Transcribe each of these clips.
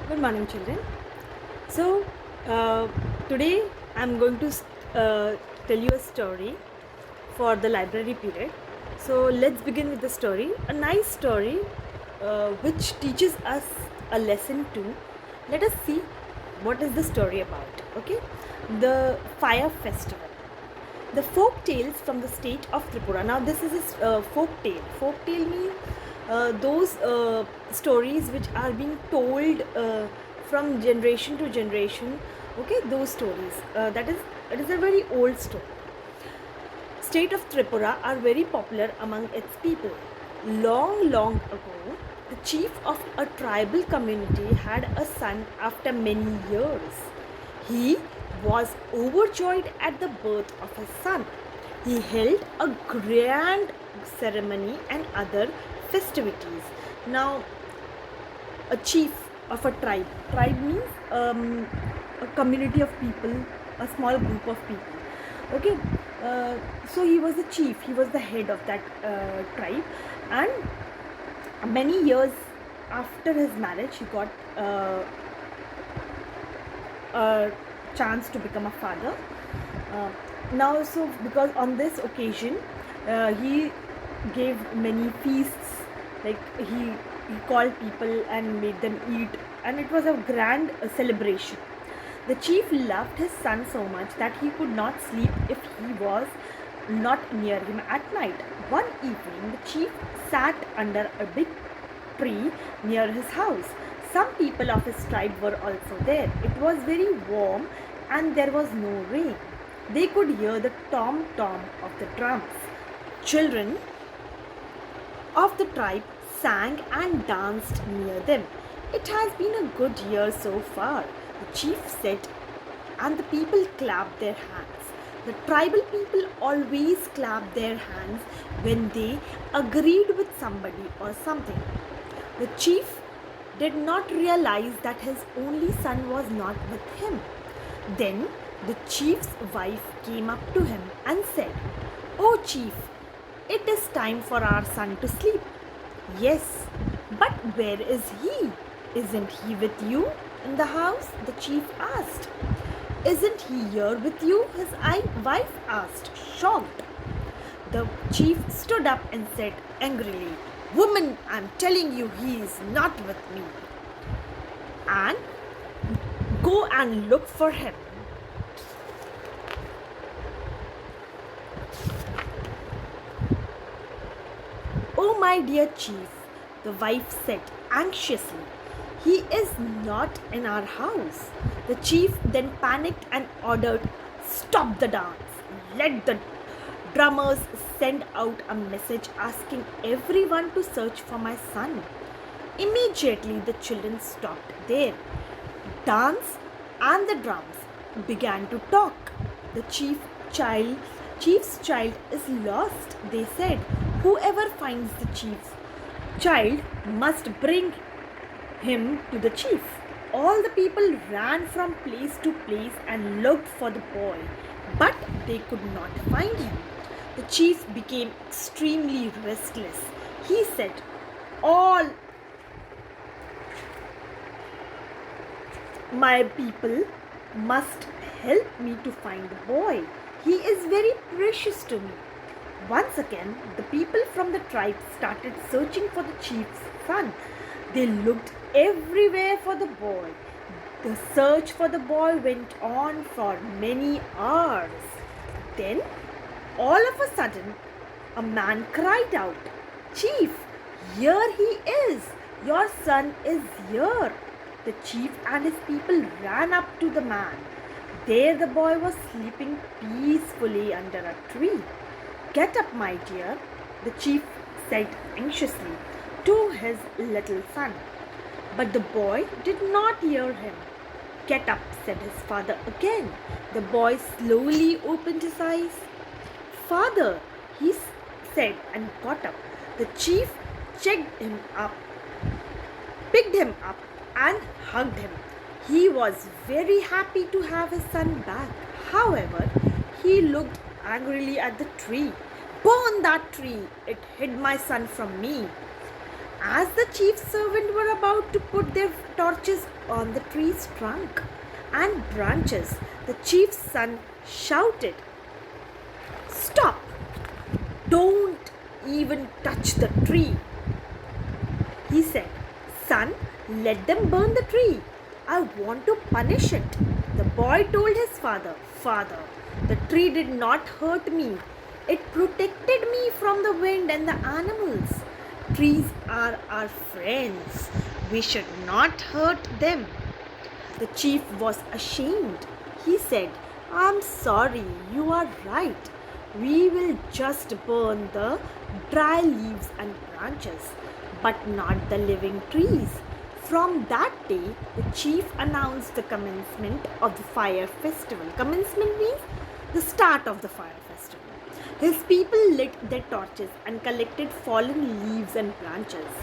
Good morning, children. So, today I'm going to tell you a story for the library period. So, let's begin with the story. A nice story which teaches us a lesson too. Let us see what is the story about. Okay, the Fire Festival. The folk tales from the state of Tripura. Now, this is a folk tale. Folk tale means those stories which are being told from generation to generation. Okay, those stories. That is, it is a very old story. State of Tripura are very popular among its people. Long, long ago, the chief of a tribal community had a son after many years. He was overjoyed at the birth of his son. He held a grand ceremony and other festivities. Now, a chief of a tribe. Tribe means a community of people, a small group of people. Okay, so he was the chief. He was the head of that tribe, and many years after his marriage, he got a chance to become a father. Now, so because on this occasion, he gave many feasts, like he called people and made them eat, and it was a grand celebration. The chief loved his son so much that he could not sleep if he was not near him at night. One evening, the chief sat under a big tree near his house. Some people of his tribe were also there. It was very warm and there was no rain. They could hear the tom tom of the drums. Children of the tribe sang and danced near them. It has been a good year so far, the chief said, and the people clapped their hands. The tribal people always clap their hands when they agreed with somebody or something. The chief did not realize that his only son was not with him. Then the chief's wife came up to him and said, "Oh, chief, it is time for our son to sleep." "Yes, but where is he? Isn't he with you in the house?" the chief asked. "Isn't he here with you?" his wife asked, shocked. The chief stood up and said angrily, "Woman, I'm telling you he is not with me. And go and look for him." "Oh, my dear chief," the wife said anxiously, "he is not in our house." The chief then panicked and ordered, "Stop the dance. Let the drummers send out a message asking everyone to search for my son." Immediately the children stopped their dance and the drums began to talk. The chief's child is lost, they said. Whoever finds the chief's child must bring him to the chief. All the people ran from place to place and looked for the boy, but they could not find him. The chief became extremely restless. He said, "All my people must help me to find the boy. He is very precious to me." Once again, the people from the tribe started searching for the chief's son. They looked everywhere for the boy. The search for the boy went on for many hours. Then, all of a sudden, a man cried out, "Chief, here he is! Your son is here!" The chief and his people ran up to the man. There the boy was sleeping peacefully under a tree. "Get up, my dear," the chief said anxiously to his little son. But the boy did not hear him. "Get up," said his father again. The boy slowly opened his eyes. "Father," he said and got up. The chief checked him up, picked him up and hugged him. He was very happy to have his son back. However, he looked angrily at the tree. "Burn that tree! It hid my son from me." As the chief's servants were about to put their torches on the tree's trunk and branches, the chief's son shouted, "Stop! Don't even touch the tree." He said, "Son, let them burn the tree. I want to punish it." The boy told his father, "Father, the tree did not hurt me. It protected me from the wind and the animals. Trees are our friends. We should not hurt them." The chief was ashamed. He said, "I'm sorry, you are right. We will just burn the dry leaves and branches, but not the living trees." From that day, the chief announced the commencement of the fire festival. Commencement means the start of the fire festival. His people lit their torches and collected fallen leaves and branches.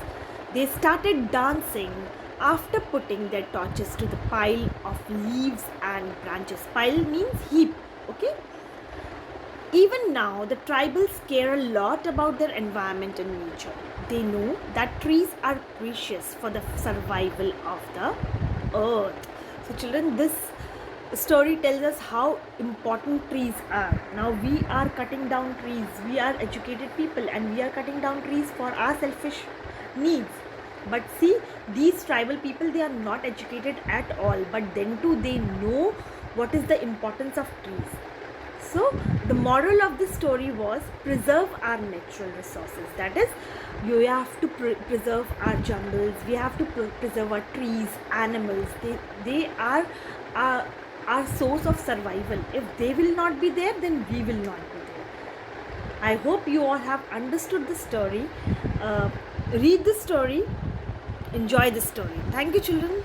They started dancing after putting their torches to the pile of leaves and branches. Pile means heap, okay? Even now, the tribals care a lot about their environment and nature. They know that trees are precious for the survival of the earth. So, children, this story tells us how important trees are. Now, we are cutting down trees. We are educated people and we are cutting down trees for our selfish needs. But see, these tribal people, they are not educated at all. But then too, they know what is the importance of trees. So, the moral of the story was preserve our natural resources. That is, you have to preserve our jungles, we have to preserve our trees, animals. They are our source of survival. If they will not be there, then we will not be there. I hope you all have understood the story. Read the story, enjoy the story. Thank you, children.